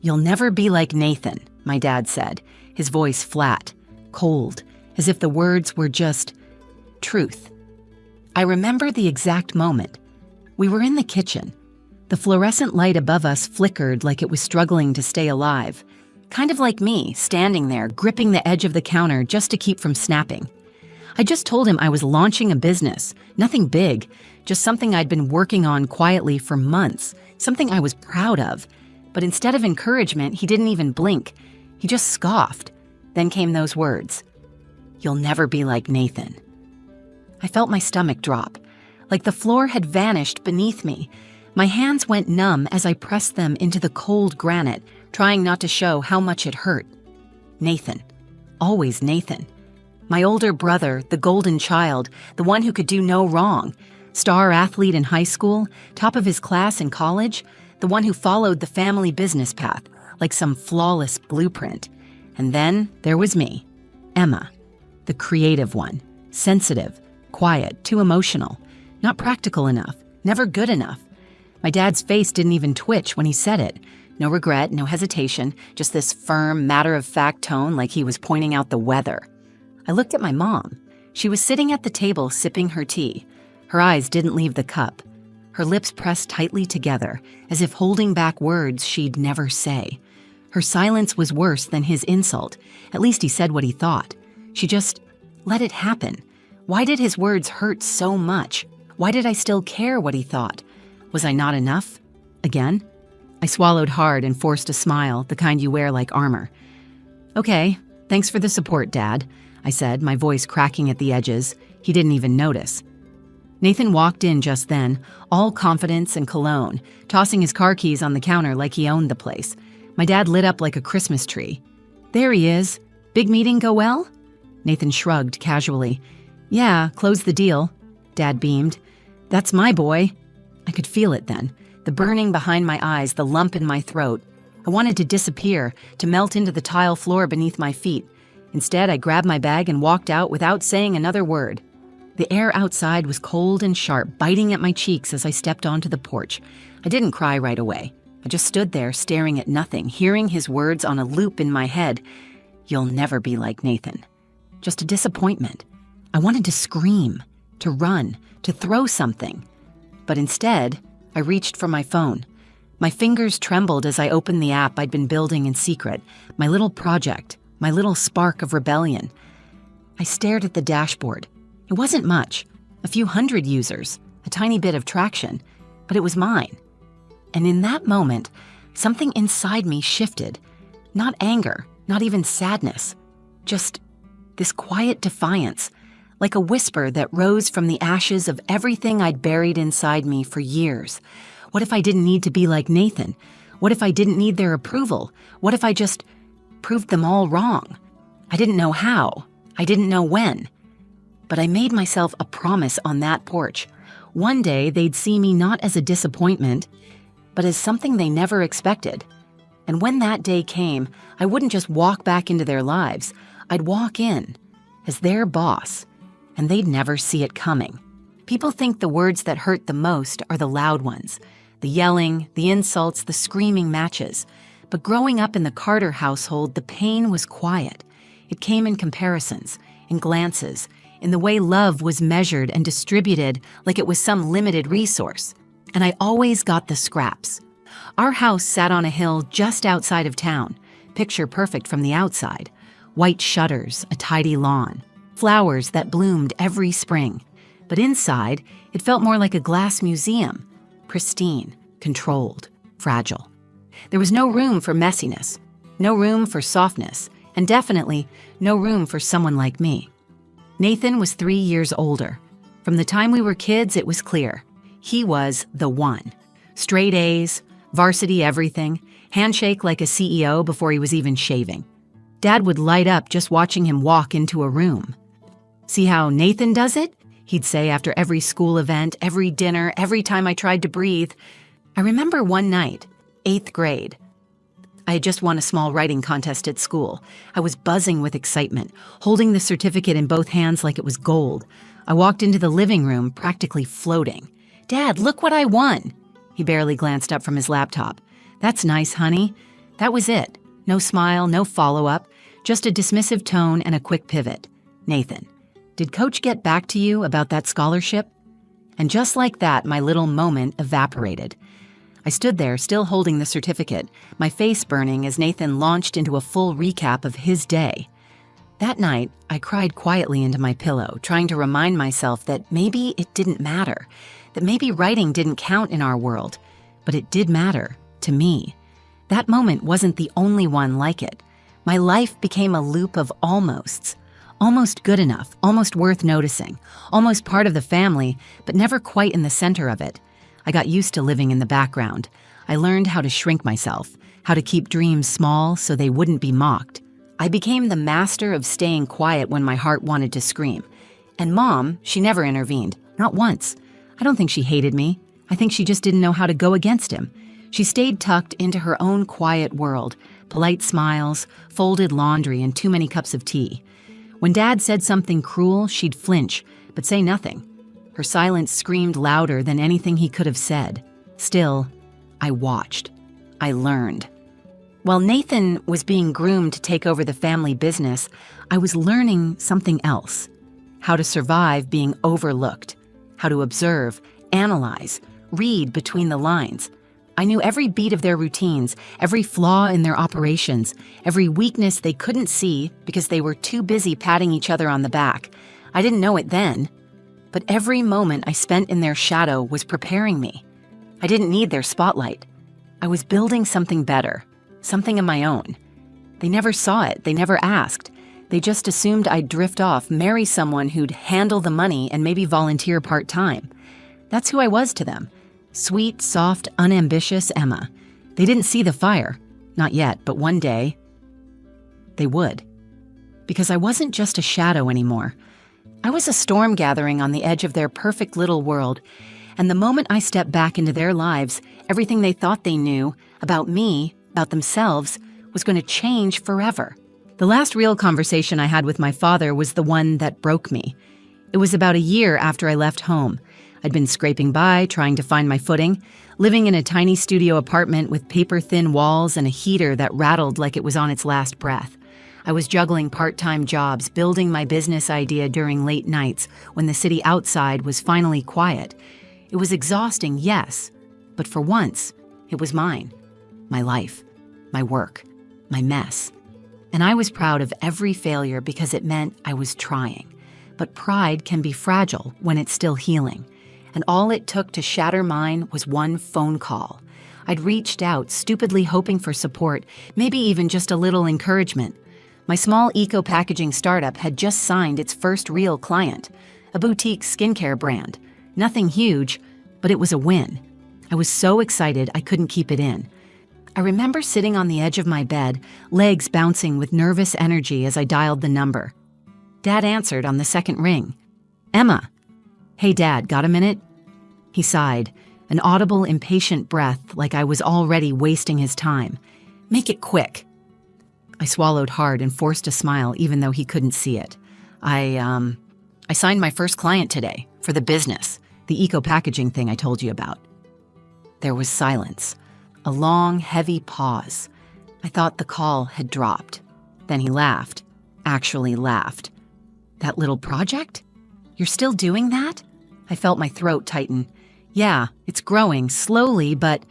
"You'll never be like Nathan," my dad said, his voice flat, cold, as if the words were just truth. I remember the exact moment. We were in the kitchen. The fluorescent light above us flickered like it was struggling to stay alive, kind of like me, standing there, gripping the edge of the counter just to keep from snapping. I just told him I was launching a business, nothing big, just something I'd been working on quietly for months, something I was proud of. But instead of encouragement, he didn't even blink. He just scoffed. Then came those words, "You'll never be like Nathan." I felt my stomach drop, like the floor had vanished beneath me. My hands went numb as I pressed them into the cold granite, trying not to show how much it hurt. Nathan. Always Nathan. My older brother, the golden child, the one who could do no wrong. Star athlete in high school, top of his class in college, the one who followed the family business path, like some flawless blueprint. And then there was me, Emma, the creative one, sensitive, quiet, too emotional, not practical enough, never good enough. My dad's face didn't even twitch when he said it. No regret, no hesitation, just this firm, matter-of-fact tone like he was pointing out the weather. I looked at my mom. She was sitting at the table sipping her tea. Her eyes didn't leave the cup. Her lips pressed tightly together, as if holding back words she'd never say. Her silence was worse than his insult. At least he said what he thought. She just let it happen. Why did his words hurt so much? Why did I still care what he thought? Was I not enough? Again? I swallowed hard and forced a smile, the kind you wear like armor. "Okay, thanks for the support, Dad," I said, my voice cracking at the edges. He didn't even notice. Nathan walked in just then, all confidence and cologne, tossing his car keys on the counter like he owned the place. My dad lit up like a Christmas tree. "There he is. Big meeting go well?" Nathan shrugged casually. "Yeah, closed the deal." Dad beamed. "That's my boy." I could feel it then, the burning behind my eyes, the lump in my throat. I wanted to disappear, to melt into the tile floor beneath my feet. Instead, I grabbed my bag and walked out without saying another word. The air outside was cold and sharp, biting at my cheeks as I stepped onto the porch. I didn't cry right away. I just stood there staring at nothing, hearing his words on a loop in my head. "You'll never be like Nathan." Just a disappointment. I wanted to scream, to run, to throw something. But instead, I reached for my phone. My fingers trembled as I opened the app I'd been building in secret, my little project, my little spark of rebellion. I stared at the dashboard. It wasn't much, a few hundred users, a tiny bit of traction, but it was mine. And in that moment, something inside me shifted. Not anger, not even sadness, just this quiet defiance, like a whisper that rose from the ashes of everything I'd buried inside me for years. What if I didn't need to be like Nathan? What if I didn't need their approval? What if I just proved them all wrong? I didn't know how. I didn't know when. But I made myself a promise on that porch. One day they'd see me not as a disappointment, but as something they never expected. And when that day came, I wouldn't just walk back into their lives. I'd walk in as their boss, and they'd never see it coming. People think the words that hurt the most are the loud ones, the yelling, the insults, the screaming matches. But growing up in the Carter household, the pain was quiet. It came in comparisons, in glances, in the way love was measured and distributed like it was some limited resource. And I always got the scraps. Our house sat on a hill just outside of town, picture perfect from the outside. White shutters, a tidy lawn, flowers that bloomed every spring. But inside, it felt more like a glass museum, pristine, controlled, fragile. There was no room for messiness, no room for softness, and definitely no room for someone like me. Nathan was 3 years older. From the time we were kids, it was clear. He was the one. Straight A's, varsity everything, handshake like a CEO before he was even shaving. Dad would light up just watching him walk into a room. "See how Nathan does it?" he'd say after every school event, every dinner, every time I tried to breathe. I remember one night, 8th grade. I had just won a small writing contest at school. I was buzzing with excitement, holding the certificate in both hands like it was gold. I walked into the living room, practically floating. "Dad, look what I won!" He barely glanced up from his laptop. "That's nice, honey." That was it. No smile, no follow-up, just a dismissive tone and a quick pivot. Nathan, did Coach get back to you about that scholarship? And just like that, my little moment evaporated. I stood there, still holding the certificate, my face burning as Nathan launched into a full recap of his day. That night, I cried quietly into my pillow, trying to remind myself that maybe it didn't matter, that maybe writing didn't count in our world, but it did matter to me. That moment wasn't the only one like it. My life became a loop of almosts. Almost good enough, almost worth noticing, almost part of the family, but never quite in the center of it. I got used to living in the background. I learned how to shrink myself, how to keep dreams small so they wouldn't be mocked. I became the master of staying quiet when my heart wanted to scream. And Mom, she never intervened, not once. I don't think she hated me. I think she just didn't know how to go against him. She stayed tucked into her own quiet world, polite smiles, folded laundry, and too many cups of tea. When Dad said something cruel, she'd flinch, but say nothing. Her silence screamed louder than anything he could have said. Still, I watched. I learned. While Nathan was being groomed to take over the family business, I was learning something else. How to survive being overlooked. How to observe, analyze, read between the lines. I knew every beat of their routines, every flaw in their operations, every weakness they couldn't see because they were too busy patting each other on the back. I didn't know it then, but every moment I spent in their shadow was preparing me. I didn't need their spotlight. I was building something better, something of my own. They never saw it, they never asked. They just assumed I'd drift off, marry someone who'd handle the money and maybe volunteer part-time. That's who I was to them. Sweet, soft, unambitious Emma. They didn't see the fire. Not yet, but one day, they would. Because I wasn't just a shadow anymore. I was a storm gathering on the edge of their perfect little world, and the moment I stepped back into their lives, everything they thought they knew about me, about themselves, was going to change forever. The last real conversation I had with my father was the one that broke me. It was about a year after I left home. I'd been scraping by, trying to find my footing, living in a tiny studio apartment with paper-thin walls and a heater that rattled like it was on its last breath. I was juggling part-time jobs, building my business idea during late nights when the city outside was finally quiet. It was exhausting, yes, but for once, it was mine. My life, my work, my mess. And I was proud of every failure because it meant I was trying. But pride can be fragile when it's still healing. And all it took to shatter mine was one phone call. I'd reached out, stupidly hoping for support, maybe even just a little encouragement. My small eco-packaging startup had just signed its first real client, a boutique skincare brand. Nothing huge, but it was a win. I was so excited I couldn't keep it in. I remember sitting on the edge of my bed, legs bouncing with nervous energy as I dialed the number. Dad answered on the second ring. Emma. Hey, Dad, got a minute? He sighed, an audible, impatient breath like I was already wasting his time. Make it quick. I swallowed hard and forced a smile even though he couldn't see it. I signed my first client today for the business, the eco-packaging thing I told you about. There was silence, a long, heavy pause. I thought the call had dropped. Then he laughed, actually laughed. That little project? You're still doing that? I felt my throat tighten. Yeah, it's growing, slowly, but...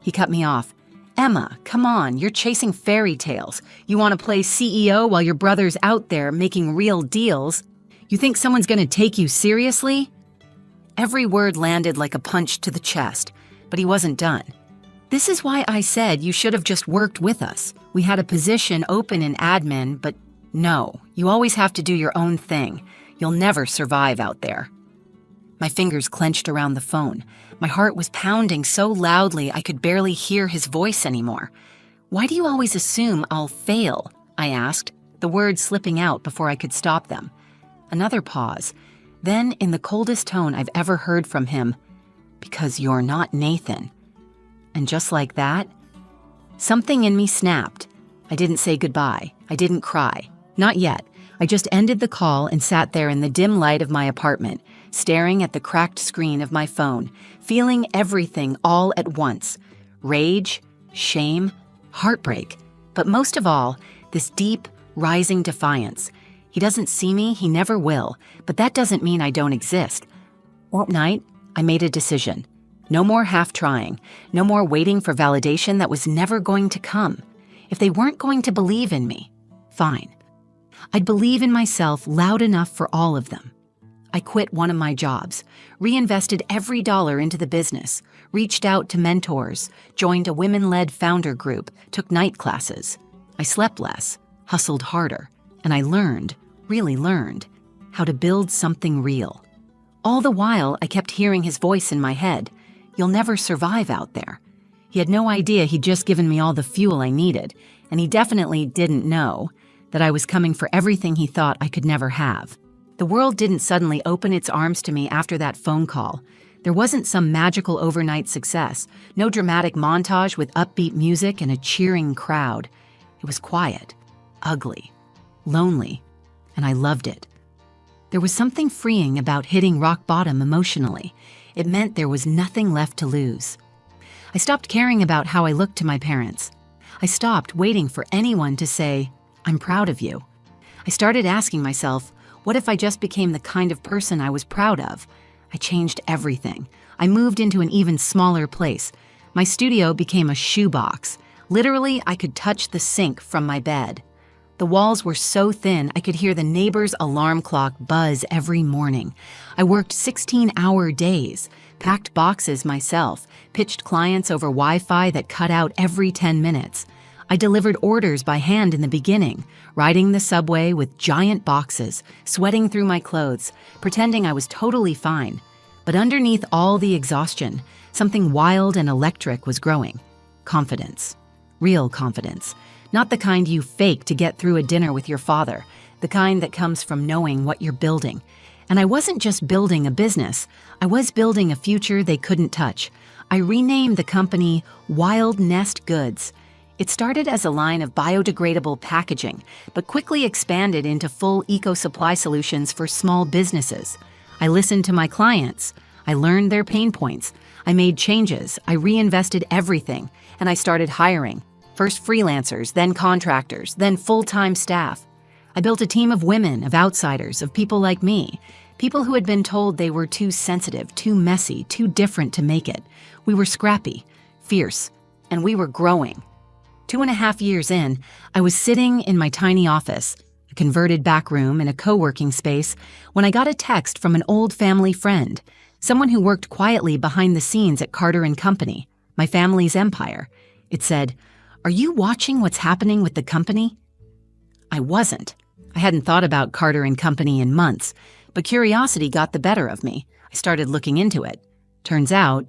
He cut me off. Emma, come on, you're chasing fairy tales. You want to play CEO while your brother's out there making real deals. You think someone's going to take you seriously? Every word landed like a punch to the chest, but he wasn't done. This is why I said you should have just worked with us. We had a position open in admin, but no, you always have to do your own thing. You'll never survive out there. My fingers clenched around the phone. My heart was pounding so loudly I could barely hear his voice anymore. Why do you always assume I'll fail? I asked, the words slipping out before I could stop them. Another pause. Then, in the coldest tone I've ever heard from him, because you're not Nathan. And just like that, something in me snapped. I didn't say goodbye. I didn't cry. Not yet. I just ended the call and sat there in the dim light of my apartment, staring at the cracked screen of my phone, feeling everything all at once. Rage, shame, heartbreak, but most of all, this deep, rising defiance. He doesn't see me, he never will, but that doesn't mean I don't exist. That night, I made a decision. No more half-trying, no more waiting for validation that was never going to come. If they weren't going to believe in me, fine. I'd believe in myself loud enough for all of them. I quit one of my jobs, reinvested every dollar into the business, reached out to mentors, joined a women-led founder group, took night classes. I slept less, hustled harder, and I learned, really learned, how to build something real. All the while, I kept hearing his voice in my head. You'll never survive out there. He had no idea he'd just given me all the fuel I needed, and he definitely didn't know that I was coming for everything he thought I could never have. The world didn't suddenly open its arms to me after that phone call. There wasn't some magical overnight success, no dramatic montage with upbeat music and a cheering crowd. It was quiet, ugly, lonely, and I loved it. There was something freeing about hitting rock bottom emotionally. It meant there was nothing left to lose. I stopped caring about how I looked to my parents. I stopped waiting for anyone to say, "I'm proud of you." I started asking myself, what if I just became the kind of person I was proud of? I changed everything. I moved into an even smaller place. My studio became a shoebox. Literally, I could touch the sink from my bed. The walls were so thin, I could hear the neighbor's alarm clock buzz every morning. I worked 16-hour days, packed boxes myself, pitched clients over Wi-Fi that cut out every 10 minutes. I delivered orders by hand in the beginning, riding the subway with giant boxes, sweating through my clothes, pretending I was totally fine. But underneath all the exhaustion, something wild and electric was growing. Confidence. Real confidence. Not the kind you fake to get through a dinner with your father, the kind that comes from knowing what you're building. And I wasn't just building a business, I was building a future they couldn't touch. I renamed the company Wild Nest Goods. It started as a line of biodegradable packaging, but quickly expanded into full eco-supply solutions for small businesses. I listened to my clients. I learned their pain points. I made changes. I reinvested everything, and I started hiring. First freelancers, then contractors, then full-time staff. I built a team of women, of outsiders, of people like me, people who had been told they were too sensitive, too messy, too different to make it. We were scrappy, fierce, and we were growing. 2.5 years in, I was sitting in my tiny office, a converted back room in a co-working space, when I got a text from an old family friend, someone who worked quietly behind the scenes at Carter & Company, my family's empire. It said, "Are you watching what's happening with the company?" I wasn't. I hadn't thought about Carter & Company in months, but curiosity got the better of me. I started looking into it. Turns out,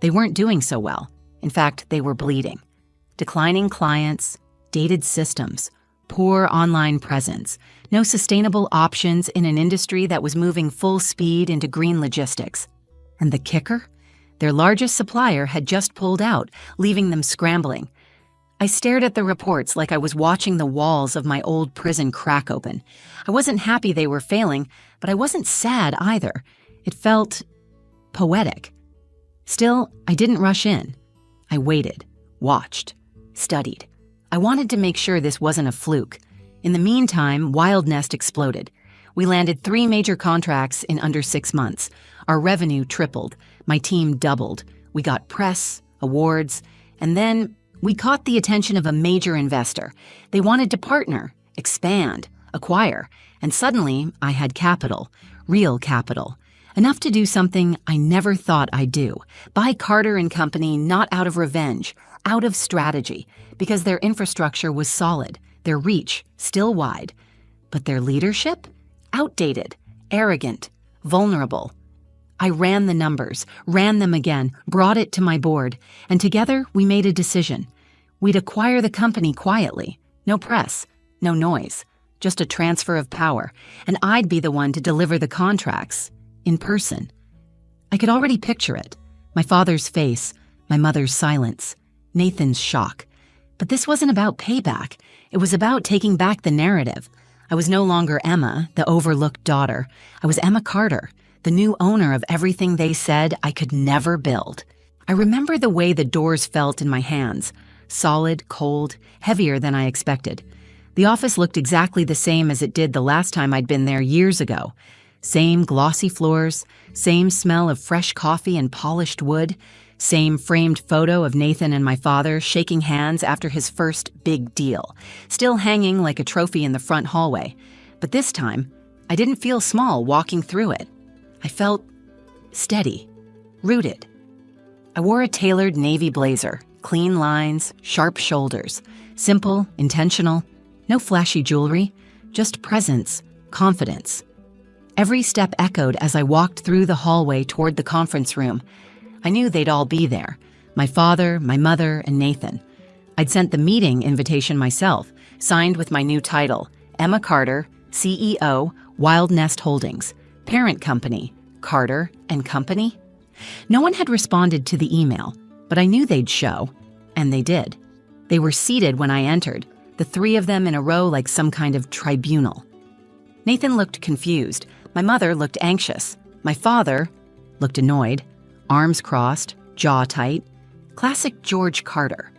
they weren't doing so well. In fact, they were bleeding. Declining clients, dated systems, poor online presence, no sustainable options in an industry that was moving full speed into green logistics. And the kicker? Their largest supplier had just pulled out, leaving them scrambling. I stared at the reports like I was watching the walls of my old prison crack open. I wasn't happy they were failing, but I wasn't sad either. It felt poetic. Still, I didn't rush in. I waited, watched, studied. I wanted to make sure this wasn't a fluke. In the meantime, Wild Nest exploded. We landed 3 major contracts in under 6 months. Our revenue tripled. My team doubled. We got press, awards, and then we caught the attention of a major investor. They wanted to partner, expand, acquire, and suddenly I had capital, real capital. Enough to do something I never thought I'd do. Buy Carter & Company not out of revenge, out of strategy, because their infrastructure was solid, their reach still wide. But their leadership? Outdated, arrogant, vulnerable. I ran the numbers, ran them again, brought it to my board, and together we made a decision. We'd acquire the company quietly. No press, no noise, just a transfer of power, and I'd be the one to deliver the contracts, in person. I could already picture it. My father's face, my mother's silence, Nathan's shock. But this wasn't about payback. It was about taking back the narrative. I was no longer Emma, the overlooked daughter. I was Emma Carter, the new owner of everything they said I could never build. I remember the way the doors felt in my hands, solid, cold, heavier than I expected. The office looked exactly the same as it did the last time I'd been there years ago. Same glossy floors, same smell of fresh coffee and polished wood, same framed photo of Nathan and my father shaking hands after his first big deal, still hanging like a trophy in the front hallway. But this time, I didn't feel small walking through it. I felt steady, rooted. I wore a tailored navy blazer, clean lines, sharp shoulders, simple, intentional, no flashy jewelry, just presence, confidence. Every step echoed as I walked through the hallway toward the conference room. I knew they'd all be there, my father, my mother, and Nathan. I'd sent the meeting invitation myself, signed with my new title, Emma Carter, CEO, Wild Nest Holdings, parent company, Carter and Company. No one had responded to the email, but I knew they'd show, and they did. They were seated when I entered, the three of them in a row like some kind of tribunal. Nathan looked confused. My mother looked anxious. My father looked annoyed, arms crossed, jaw tight. Classic George Carter.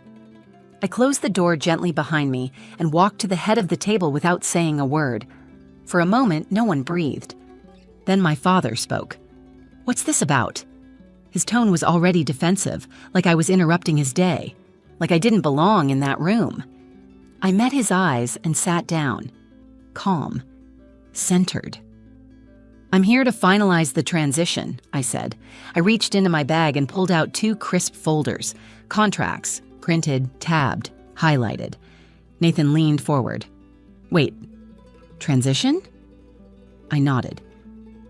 I closed the door gently behind me and walked to the head of the table without saying a word. For a moment, no one breathed. Then my father spoke. "What's this about?" His tone was already defensive, like I was interrupting his day, like I didn't belong in that room. I met his eyes and sat down, calm, centered. "I'm here to finalize the transition," I said. I reached into my bag and pulled out 2 crisp folders, contracts, printed, tabbed, highlighted. Nathan leaned forward. "Wait, transition?" I nodded.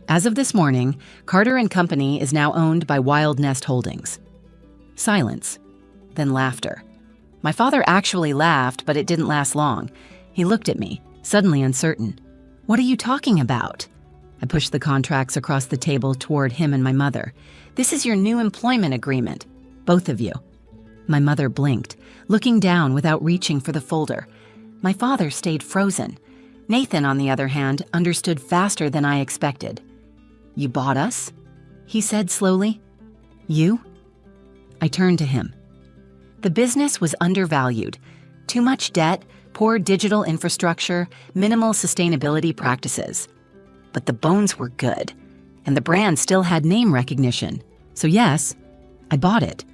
"As of this morning, Carter and Company is now owned by Wild Nest Holdings." Silence, then laughter. My father actually laughed, but it didn't last long. He looked at me, suddenly uncertain. "What are you talking about?" I pushed the contracts across the table toward him and my mother. "This is your new employment agreement, both of you." My mother blinked, looking down without reaching for the folder. My father stayed frozen. Nathan, on the other hand, understood faster than I expected. "You bought us?" he said slowly. "You?" I turned to him. The business was undervalued. Too much debt, poor digital infrastructure, minimal sustainability practices. But the bones were good, and the brand still had name recognition. So yes, I bought it.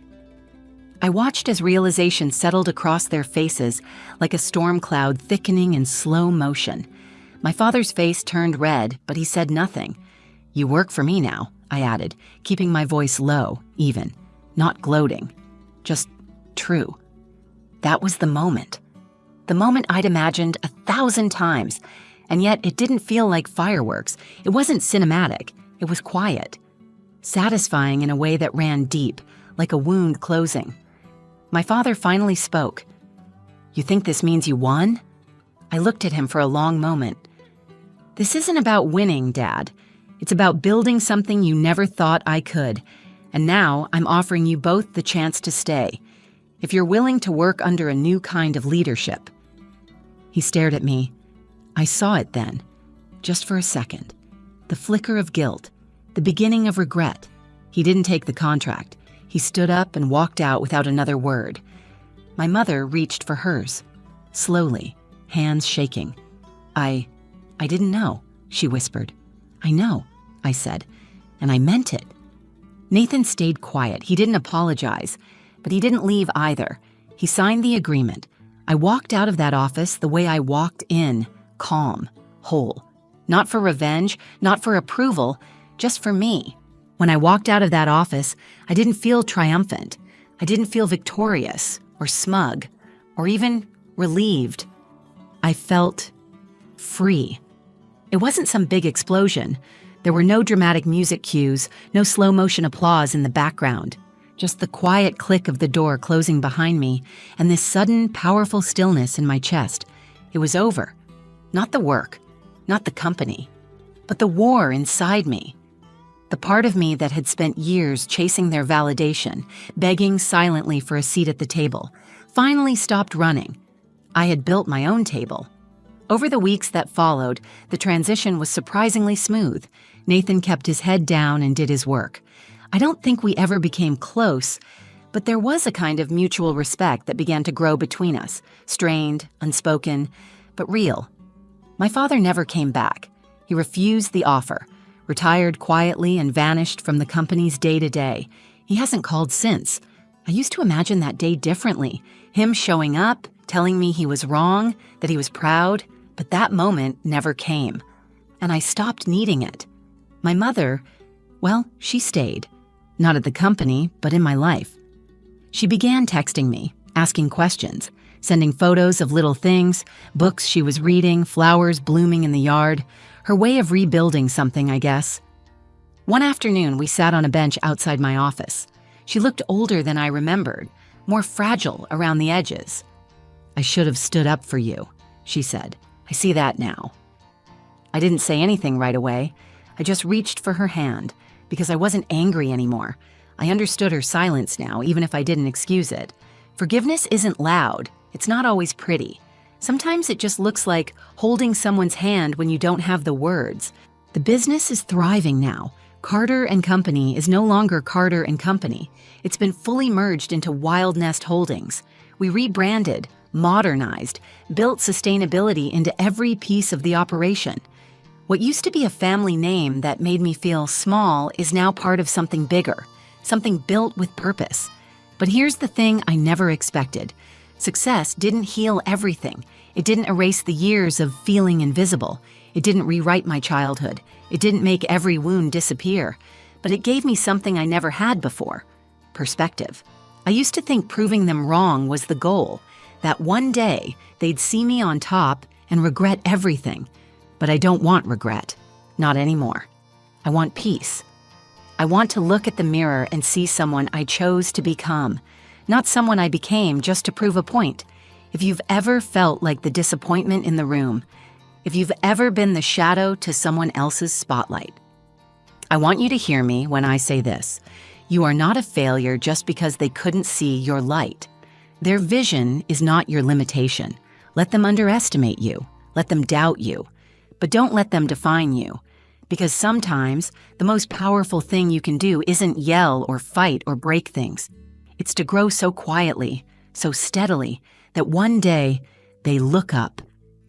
I watched as realization settled across their faces like a storm cloud thickening in slow motion. My father's face turned red, but he said nothing. "You work for me now," I added, keeping my voice low, even, not gloating, just true. That was the moment I'd imagined 1,000 times, and yet it didn't feel like fireworks. It wasn't cinematic. It was quiet, satisfying in a way that ran deep, like a wound closing. My father finally spoke. "You think this means you won?" I looked at him for a long moment. "This isn't about winning, Dad. It's about building something you never thought I could. And now I'm offering you both the chance to stay, if you're willing to work under a new kind of leadership." He stared at me. I saw it then, just for a second. The flicker of guilt, the beginning of regret. He didn't take the contract. He stood up and walked out without another word. My mother reached for hers, slowly, hands shaking. I didn't know," she whispered. "I know," I said, and I meant it. Nathan stayed quiet. He didn't apologize, but he didn't leave either. He signed the agreement. I walked out of that office the way I walked in, calm, whole. Not for revenge, not for approval, just for me. When I walked out of that office, I didn't feel triumphant. I didn't feel victorious or smug or even relieved. I felt free. It wasn't some big explosion. There were no dramatic music cues, no slow motion applause in the background. Just the quiet click of the door closing behind me and this sudden, powerful stillness in my chest. It was over. Not the work, not the company, but the war inside me. The part of me that had spent years chasing their validation, begging silently for a seat at the table, finally stopped running. I had built my own table. Over the weeks that followed, the transition was surprisingly smooth. Nathan kept his head down and did his work. I don't think we ever became close, But there was a kind of mutual respect that began to grow between us, strained, unspoken, but real. My father never came back. He refused the offer, retired quietly and vanished from the company's day-to-day. He hasn't called since. I used to imagine that day differently, him showing up, telling me he was wrong, that he was proud, but that moment never came. And I stopped needing it. My mother, well, she stayed. Not at the company, but in my life. She began texting me, asking questions, sending photos of little things, books she was reading, flowers blooming in the yard, her way of rebuilding something, I guess. One afternoon, we sat on a bench outside my office. She looked older than I remembered, more fragile around the edges. "I should have stood up for you," she said. "I see that now." I didn't say anything right away. I just reached for her hand, because I wasn't angry anymore. I understood her silence now, even if I didn't excuse it. Forgiveness isn't loud. It's not always pretty. Sometimes it just looks like holding someone's hand when you don't have the words. The business is thriving now. Carter & Company is no longer Carter & Company. It's been fully merged into Wild Nest Holdings. We rebranded, modernized, built sustainability into every piece of the operation. What used to be a family name that made me feel small is now part of something bigger, something built with purpose. But here's the thing I never expected. Success didn't heal everything. It didn't erase the years of feeling invisible. It didn't rewrite my childhood. It didn't make every wound disappear. But it gave me something I never had before: perspective. I used to think proving them wrong was the goal, that one day they'd see me on top and regret everything. But I don't want regret. Not anymore. I want peace. I want to look at the mirror and see someone I chose to become, not someone I became just to prove a point. If you've ever felt like the disappointment in the room, if you've ever been the shadow to someone else's spotlight, I want you to hear me when I say this. You are not a failure just because they couldn't see your light. Their vision is not your limitation. Let them underestimate you. Let them doubt you. But don't let them define you. Because sometimes the most powerful thing you can do isn't yell or fight or break things. It's to grow so quietly, so steadily, that one day they look up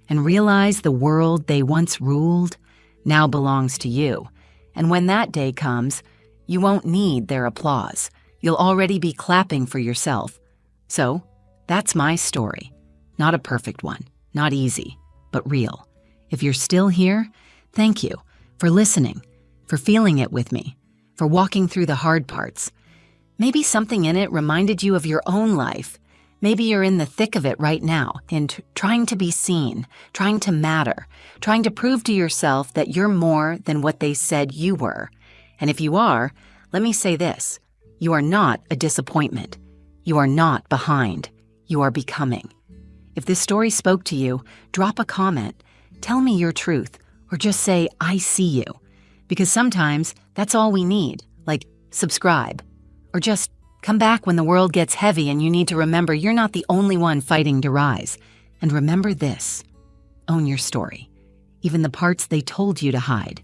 and realize the world they once ruled now belongs to you. And when that day comes, you won't need their applause. You'll already be clapping for yourself. So, that's my story. Not a perfect one, not easy, but real. If you're still here, thank you for listening, for feeling it with me, for walking through the hard parts. Maybe something in it reminded you of your own life. Maybe you're in the thick of it right now, and trying to be seen, trying to matter, trying to prove to yourself that you're more than what they said you were. And if you are, let me say this: you are not a disappointment. You are not behind. You are becoming. If this story spoke to you, drop a comment. Tell me your truth, or just say, "I see you." Because sometimes that's all we need, like subscribe. Or just come back when the world gets heavy and you need to remember you're not the only one fighting to rise. And remember this: own your story, even the parts they told you to hide.